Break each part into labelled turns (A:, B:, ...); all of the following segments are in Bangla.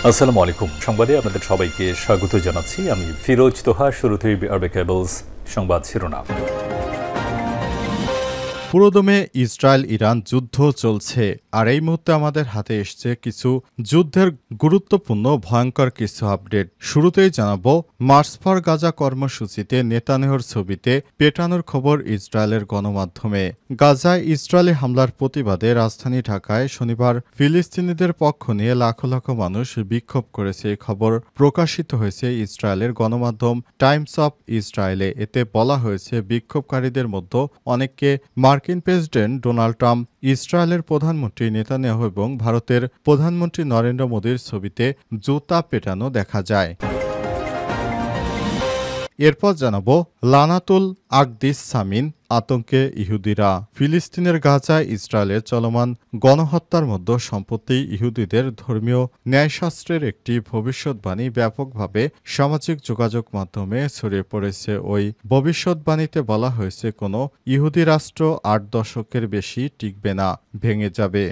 A: আসসালামু আলাইকুম। সংবাদে আপনাদের সবাইকে স্বাগত জানাচ্ছি। আমি ফিরোজ তোহা। শুরুতেই আরবে কেবলস সংবাদ শিরোনাম।
B: পুরোদমে ইসরায়েল ইরান যুদ্ধ চলছে, আর এই মুহূর্তে আমাদের হাতে এসছে কিছু যুদ্ধের গুরুত্বপূর্ণ ভয়ঙ্কর কিছু আপডেট। শুরুতেই জানাবো, মার্চ ফর গাজা কর্মসূচিতে নেতানিয়াহুর ছবিতে পেটানোর খবর ইসরায়েলের গণমাধ্যমে। গাজায় ইসরায়েলি হামলার প্রতিবাদে রাজধানী ঢাকায় শনিবার ফিলিস্তিনিদের পক্ষ নিয়ে লাখো লাখো মানুষ বিক্ষোভ করেছে। এই খবর প্রকাশিত হয়েছে ইসরায়েলের গণমাধ্যম টাইমস অফ ইসরায়েলে। এতে বলা হয়েছে, বিক্ষোভকারীদের মধ্যে অনেককে মার্কিন প্রেসিডেন্ট ডোনাল্ড ট্রাম্প, ইসরায়েলের প্রধানমন্ত্রী নেতানিয়াহু এবং ভারতের প্রধানমন্ত্রী নরেন্দ্র মোদীর ছবিতে জুতা পেটানো দেখা যায়। এরপর জানাবো, লানাতুল আকদিস সামিন আতঙ্কে ইহুদিরা। ফিলিস্তিনের গাজায় ইসরায়েলের চলমান গণহত্যার মধ্যে সম্প্রতি ইহুদিদের ধর্মীয় ন্যায়শাস্ত্রের একটি ভবিষ্যৎবাণী ব্যাপকভাবে সামাজিক যোগাযোগ মাধ্যমে ছড়িয়ে পড়েছে। ওই ভবিষ্যৎবাণীতে বলা হয়েছে, কোনো ইহুদি রাষ্ট্র ৮ দশকের বেশি টিকবে না, ভেঙে যাবে।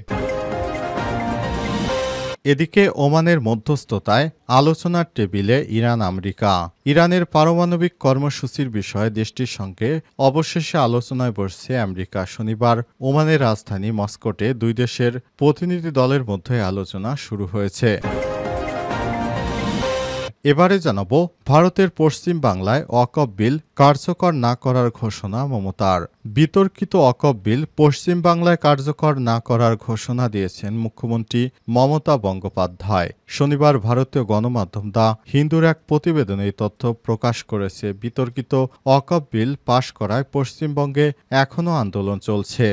B: এদিকে ওমানের মধ্যস্থতায় আলোচনার টেবিলে ইরান আমেরিকা। ইরানের পারমাণবিক কর্মসূচির বিষয়ে দেশটির সঙ্গে অবশেষে আলোচনায় বসছে আমেরিকা। শনিবার ওমানের রাজধানী মস্কোতে দুই দেশের প্রতিনিধি দলের মধ্যে আলোচনা শুরু হয়েছে। এবারে জানাবো, ভারতের পশ্চিম বাংলায় ওয়াকফ বিল কার্যকর না করার ঘোষণা মমতার। বিতর্কিত ওয়াকফ বিল পশ্চিম বাংলায় কার্যকর না করার ঘোষণা দিয়েছেন মুখ্যমন্ত্রী মমতা বন্দ্যোপাধ্যায়। শনিবার ভারতীয় গণমাধ্যম দ্য হিন্দুর এক প্রতিবেদনে এই তথ্য প্রকাশ করেছে। বিতর্কিত ওয়াকফ বিল পাশ করায় পশ্চিমবঙ্গে এখনও আন্দোলন চলছে।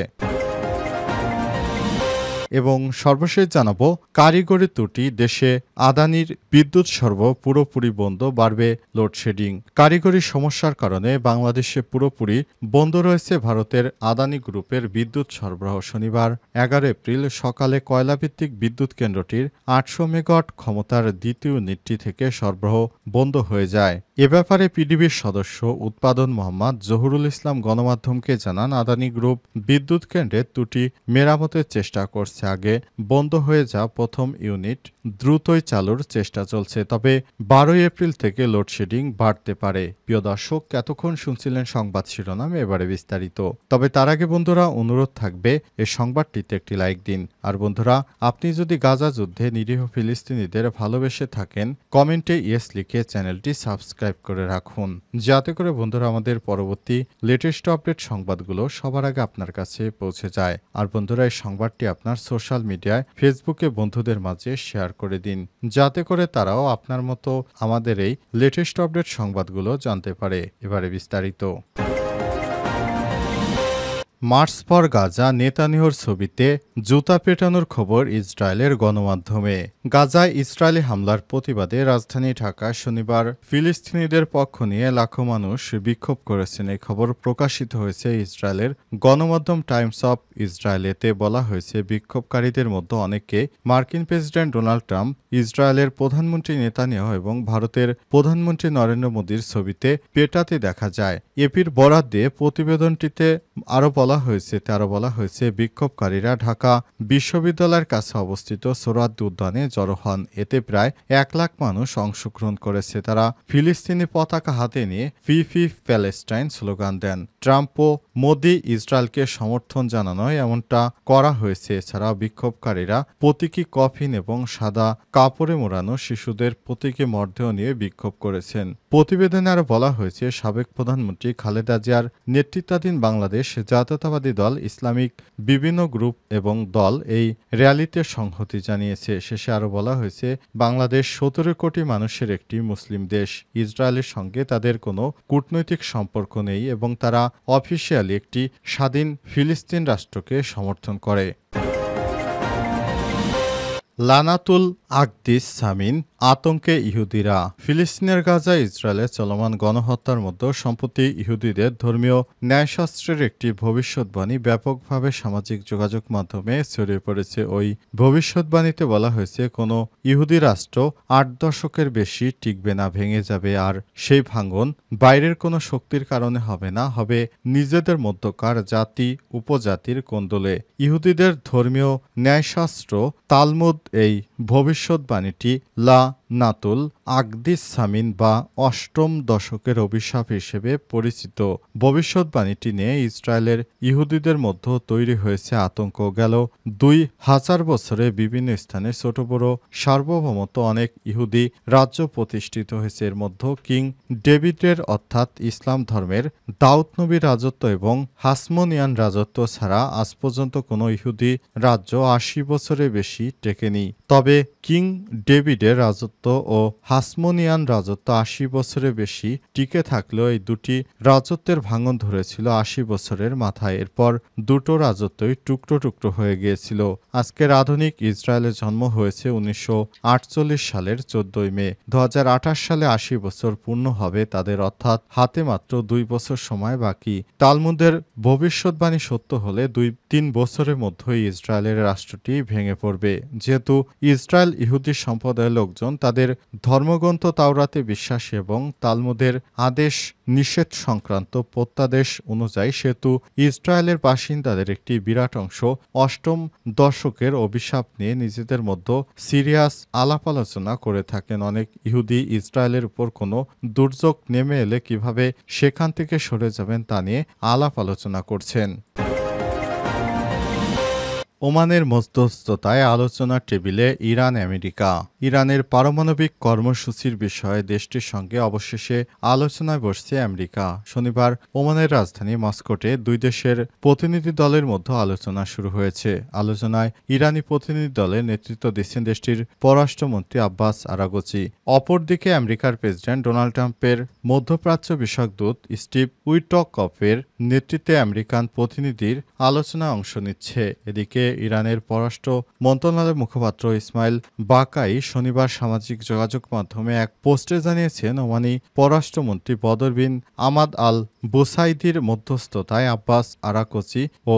B: এবং সর্বশেষ জানাবো, কারিগরি ত্রুটি, দেশে আদানির বিদ্যুৎ সরবরাহ পুরোপুরি বন্ধ, বাড়বে লোডশেডিং। কারিগরি সমস্যার কারণে বাংলাদেশে পুরোপুরি বন্ধ রয়েছে ভারতের আদানি গ্রুপের বিদ্যুৎ সরবরাহ। শনিবার ১১ এপ্রিল সকালে কয়লাভিত্তিক বিদ্যুৎ কেন্দ্রটির ৮০০ মেগাওয়াট ক্ষমতার দ্বিতীয় ইউনিটটি থেকে সরবরাহ বন্ধ হয়ে যায়। এ ব্যাপারে পিডিবির সদস্য উৎপাদন মোহাম্মদ জহুরুল ইসলাম গণমাধ্যমকে জানান, আদানি গ্রুপ বিদ্যুৎ কেন্দ্রের ত্রুটি মেরামতের চেষ্টা করছে। আগে বন্ধ হয়ে যাওয়া প্রথম ইউনিট দ্রুতই চালুর চেষ্টা চলছে, তবে ১২ এপ্রিল থেকে লোডশেডিং বাড়তে পারে। প্রিয় দর্শক, এতক্ষণ শুনছিলেন সংবাদ শিরোনাম, এবারে বিস্তারিত। তবে তার আগে বন্ধুরা, অনুরোধ থাকবে এই সংবাদটিতে একটি লাইক দিন। আর বন্ধুরা, আপনি যদি গাজা যুদ্ধে নিরীহ ফিলিস্তিনিদের ভালোবেসে থাকেন, কমেন্টে ইয়েস লিখে চ্যানেলটি সাবস্ক্রাইব করে রাখুন, যাতে করে বন্ধুরা আমাদের পরবর্তী লেটেস্ট আপডেট সংবাদগুলো সবার আগে আপনার কাছে পৌঁছে যায়। আর বন্ধুরা, এই সংবাদটি আপনার সোশ্যাল মিডিয়ায় ফেসবুকে বন্ধুদের মাঝে শেয়ার করে দিন, যাতে করে তারাও আপনার মতো আমাদের এই লেটেস্ট আপডেট সংবাদগুলো জানতে পারে। এবারে বিস্তারিত। মার্চ ফর গাজা, নেতানিয়াহুর ছবিতে জুতা পেটানোর খবর ইসরায়েলের গণমাধ্যমে। গাজায় ইসরায়েলি হামলার প্রতিবাদে রাজধানী ঢাকায় শনিবার ফিলিস্তিনিদের পক্ষ নিয়ে লাখো মানুষ বিক্ষোভ করেছেন। এই খবর প্রকাশিত হয়েছে ইসরায়েলের গণমাধ্যম টাইমস অফ ইসরায়েলেতে। বলা হয়েছে, বিক্ষোভকারীদের মধ্যে অনেককে মার্কিন প্রেসিডেন্ট ডোনাল্ড ট্রাম্প, ইসরায়েলের প্রধানমন্ত্রী নেতানিয়াহু এবং ভারতের প্রধানমন্ত্রী নরেন্দ্র মোদীর ছবিতে পেটাতে দেখা যায়। এপির বরাত দিয়ে প্রতিবেদনটিতে আরও বলা হয়েছে, বিক্ষোভকারীরা ঢাকা বিশ্ববিদ্যালয়ের কাছে অবস্থিত সোহরাওয়ার্দী উদ্যানে জড়ো হন। এতে প্রায় ১ লাখ মানুষ অংশগ্রহণ করেছে। তারা ফিলিস্তিনি পতাকা হাতে নিয়ে ফ্রি ফ্রি প্যালেস্টাইন স্লোগান দেন। ট্রাম্প ও মোদি ইসরায়েলকে সমর্থন জানানোয় এমনটা করা হয়েছে। এছাড়াও বিক্ষোভকারীরা প্রতীকী কফিন এবং সাদা কাপড়ে মোড়ানো শিশুদের প্রতীকী মরদেহ নিয়ে বিক্ষোভ করেছেন। প্রতিবেদনে আরও বলা হয়েছে, সাবেক প্রধানমন্ত্রী খালেদা জিয়ার নেতৃত্বাধীন বাংলাদেশ জাতীয়তাবাদী দল, ইসলামিক বিভিন্ন গ্রুপ এবং দল এই র্যালিতে সংহতি জানিয়েছে। শেষে আরও বলা হয়েছে, বাংলাদেশ ১৭ কোটি মানুষের একটি মুসলিম দেশ। ইসরায়েলের সঙ্গে তাদের কোনো কূটনৈতিক সম্পর্ক নেই এবং তারা অফিসিয়ালি একটি স্বাধীন ফিলিস্তিন রাষ্ট্রকে সমর্থন করে। লানাতুল আকদিস সামিন আতঙ্কে ইহুদিরা। ফিলিস্তিনের গাজায় ইসরায়েলের চলমান গণহত্যার মধ্যে সম্প্রতি ইহুদিদের ধর্মীয় ন্যায়শাস্ত্রের একটি ভবিষ্যৎবাণী ব্যাপকভাবে সামাজিক যোগাযোগ মাধ্যমে ছড়িয়ে পড়েছে। ওই ভবিষ্যৎবাণীতে বলা হয়েছে, কোনো ইহুদি রাষ্ট্র ৮ দশকের বেশি টিকবে না, ভেঙে যাবে। আর সেই ভাঙন বাইরের কোনো শক্তির কারণে হবে না, হবে নিজেদের মধ্যকার জাতি উপজাতির কোন্দলে। ইহুদিদের ধর্মীয় ন্যায়শাস্ত্র তালমুদ এই ভবিষ্যৎবাণীটি লা নাতুল আকদিস সামিন বা অষ্টম দশকের অভিশাপ হিসেবে পরিচিত। ভবিষ্যৎবাণীটি নিয়ে ইসরায়েলের ইহুদিদের মধ্যে তৈরি হয়েছে আতঙ্ক। গেল 2000 বছরে বিভিন্ন স্থানে ছোট বড় সার্বভৌমত্ব অনেক ইহুদি রাজ্য প্রতিষ্ঠিত হয়েছে। এর মধ্যে কিং ডেভিডের অর্থাৎ ইসলাম ধর্মের দাউদ নবীর রাজত্ব এবং হাসমনিয়ান রাজত্ব ছাড়া আজ পর্যন্ত কোনো ইহুদি রাজ্য 80 বছরের বেশি টেকেনি। তবে কিং ডেভিডের রাজত্ব ও হাসমনিয়ান রাজত্ব 80 বছরের বেশি টিকে থাকলেও এই দুটি রাজত্বের ভাঙন ধরেছিল 80 বছরের মাথায়। এরপর দুটো রাজত্বই টুকরো টুকরো হয়ে গিয়েছিল। আজকের আধুনিক ইসরায়েলের জন্ম হয়েছে 1948 সালের 14 মে। 2028 সালে 80 বছর পূর্ণ হবে তাদের, অর্থাৎ হাতে মাত্র 2 বছর সময় বাকি। তালমুদের ভবিষ্যৎবাণী সত্য হলে 2-3 বছরের মধ্যেই ইসরায়েলের রাষ্ট্রটি ভেঙে পড়বে। যেহেতু ইসরায়েল ইহুদি সম্প্রদায়ের লোকজন তাদের ধর্মগ্রন্থ তাওরাতে বিশ্বাসী এবং তালমুদের আদেশ নিষেধ সংক্রান্ত প্রত্যাদেশ অনুযায়ী, সেহেতু ইসরায়েলের বাসিন্দাদের একটি বিরাট অংশ অষ্টম দশকের অভিশাপ নিয়ে নিজেদের মধ্যে সিরিয়াস আলাপ আলোচনা করে থাকেন। অনেক ইহুদি ইসরায়েলের উপর কোনো দুর্যোগ নেমে এলে কিভাবে সেখান থেকে সরে যাবেন তা নিয়ে আলাপ আলোচনা করছেন। ওমানের মধ্যস্থতায় আলোচনার টেবিলে ইরান আমেরিকা। ইরানের পারমাণবিক কর্মসূচির বিষয়ে দেশটির সঙ্গে অবশেষে আলোচনায় বসছে আমেরিকা। শনিবার ওমানের রাজধানী মস্কোতে দুই দেশের প্রতিনিধি দলের মধ্যে আলোচনা শুরু হয়েছে। আলোচনায় ইরানি প্রতিনিধি দলের নেতৃত্ব দিচ্ছেন দেশটির পররাষ্ট্রমন্ত্রী আব্বাস আরাগচি। অপরদিকে আমেরিকার প্রেসিডেন্ট ডোনাল্ড ট্রাম্পের মধ্যপ্রাচ্য বিষয়ক দূত স্টিভ উইটকফের নেতৃত্বে আমেরিকান প্রতিনিধির আলোচনায় অংশ নিচ্ছে। এদিকে ইরানের পররাষ্ট্র মন্ত্রণালয়ের মুখপাত্র ইসমাইল বাকাই শনিবার সামাজিক যোগাযোগ মাধ্যমে এক পোস্টে জানিয়েছেন, ওমানি পররাষ্ট্রমন্ত্রী বদর বিন আমাদ আল বুসাইদির মধ্যস্থতায় আব্বাস আরাকচি ও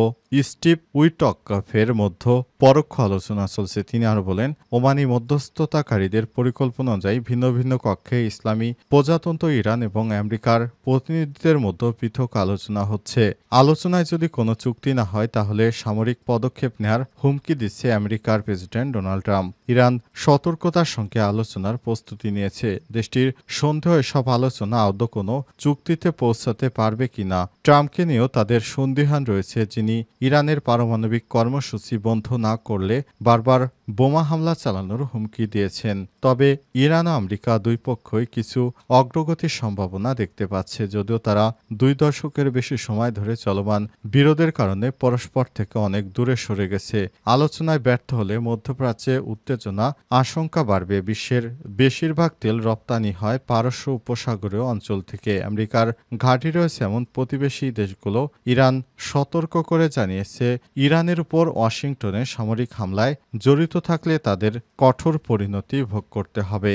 B: স্টিভ উইটকফের মধ্যে পরোক্ষ আলোচনা চলছে। তিনি আরও বলেন, ওমানি মধ্যস্থতাকারীদের পরিকল্পনা অনুযায়ী ভিন্ন ভিন্ন কক্ষে ইসলামী প্রজাতন্ত্র ইরান এবং আমেরিকার প্রতিনিধিদের মধ্যে পৃথক আলোচনা হচ্ছে। আলোচনায় যদি কোনো চুক্তি না হয় তাহলে সামরিক পদক্ষেপ নেওয়ার হুমকি দিচ্ছে আমেরিকার প্রেসিডেন্ট ডোনাল্ড ট্রাম্প। ইরান সতর্কতার সঙ্গে আলোচনার প্রস্তুতি নিয়েছে। দেশটির সন্দেহ এসব আলোচনা আদৌ কোনো চুক্তিতে পৌঁছাতে পারবে কিনা। ট্রাম্পকে নিয়েও তাদের সন্দিহান রয়েছে, যিনি ইরানের পারমাণবিক কর্মসূচি বন্ধ না করলে বারবার বোমা হামলা চালানোর হুমকি দিয়েছেন। তবে ইরান ও আমেরিকা দুই পক্ষই কিছু অগ্রগতির সম্ভাবনা দেখতে পাচ্ছে, যদিও তারা 2 দশকের বেশি সময় ধরে চলমান বিরোধের কারণে পরস্পর থেকে অনেক দূরে সরে গেছে। আলোচনায় ব্যর্থ হলে মধ্যপ্রাচ্যে উত্তেজনা আশঙ্কা বাড়বে। বিশ্বের বেশিরভাগ তেল রপ্তানি হয় পারস্য উপসাগরীয় অঞ্চল থেকে। আমেরিকার ঘাঁটি রয়েছে এমন প্রতিবেশী দেশগুলো ইরান সতর্ক করে জানিয়েছে, ইরানের উপর ওয়াশিংটনে সামরিক হামলায় জড়িত থাকলে তাদের কঠোর পরিণতি ভোগ করতে হবে।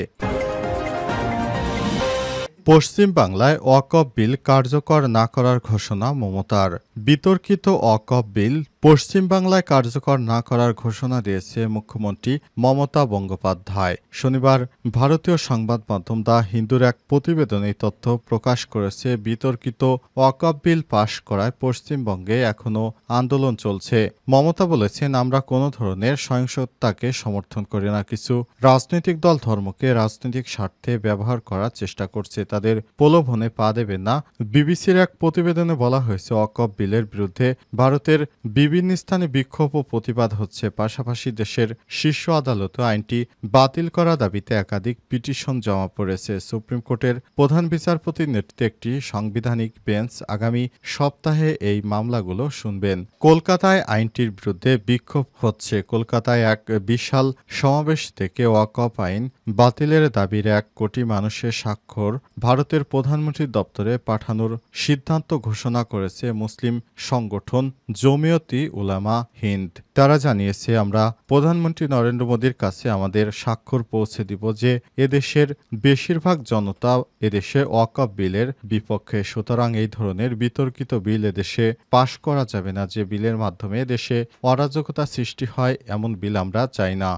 B: পশ্চিম বাংলায় ওয়াকফ বিল কার্যকর না করার ঘোষণা মমতার। বিতর্কিত ওয়াকফ বিল পশ্চিম বাংলায় কার্যকর না করার ঘোষণা দিয়েছে মুখ্যমন্ত্রী মমতা বন্দ্যোপাধ্যায়। শনিবার ভারতীয় সংবাদ মাধ্যম দ্য হিন্দুর এক প্রতিবেদনে তথ্য প্রকাশ করেছে। বিতর্কিত ওয়াকফ বিল পাশ করায় পশ্চিমবঙ্গে এখনও আন্দোলন চলছে। মমতা বলেছেন, আমরা কোনো ধরনের সহিংসতাকে সমর্থন করি না। কিছু রাজনৈতিক দল ধর্মকে রাজনৈতিক স্বার্থে ব্যবহার করার চেষ্টা করছে, তাদের প্রলোভনে পা দেবে না। বিবিসির এক প্রতিবেদনে বলা হয়েছে, ওয়াকফ বিলের বিরুদ্ধে ভারতের বিভিন্ন স্থানে বিক্ষোভ ও প্রতিবাদ হচ্ছে। পাশাপাশি দেশের শীর্ষ আদালতে আইনটি বাতিল করার দাবিতে একাধিক পিটিশন জমা পড়েছে। সুপ্রিম কোর্টের প্রধান বিচারপতির নেতৃত্বে একটি সাংবিধানিক বেঞ্চ আগামী সপ্তাহে এই মামলাগুলো শুনবেন। কলকাতায় আইনটির বিরুদ্ধে বিক্ষোভ হচ্ছে। কলকাতায় এক বিশাল সমাবেশ থেকে ওয়াকফ আইন বাতিলের দাবির 1 কোটি মানুষের স্বাক্ষর ভারতের প্রধানমন্ত্রীর দপ্তরে পাঠানোর সিদ্ধান্ত ঘোষণা করেছে মুসলিম সংগঠন জমিয়তি উলামা হিন্দ। তারা জানিয়েছে, আমরা প্রধানমন্ত্রী নরেন্দ্র মোদীর কাছে আমাদের স্বাক্ষর পৌঁছে দিব যে এদেশের বেশিরভাগ জনতা এদেশে ওয়াকফ বিলের বিপক্ষে। সুতরাং এই ধরনের বিতর্কিত বিল এদেশে পাশ করা যাবে না। যে বিলের মাধ্যমে দেশে অরাজকতা সৃষ্টি হয় এমন বিল আমরা চাই না।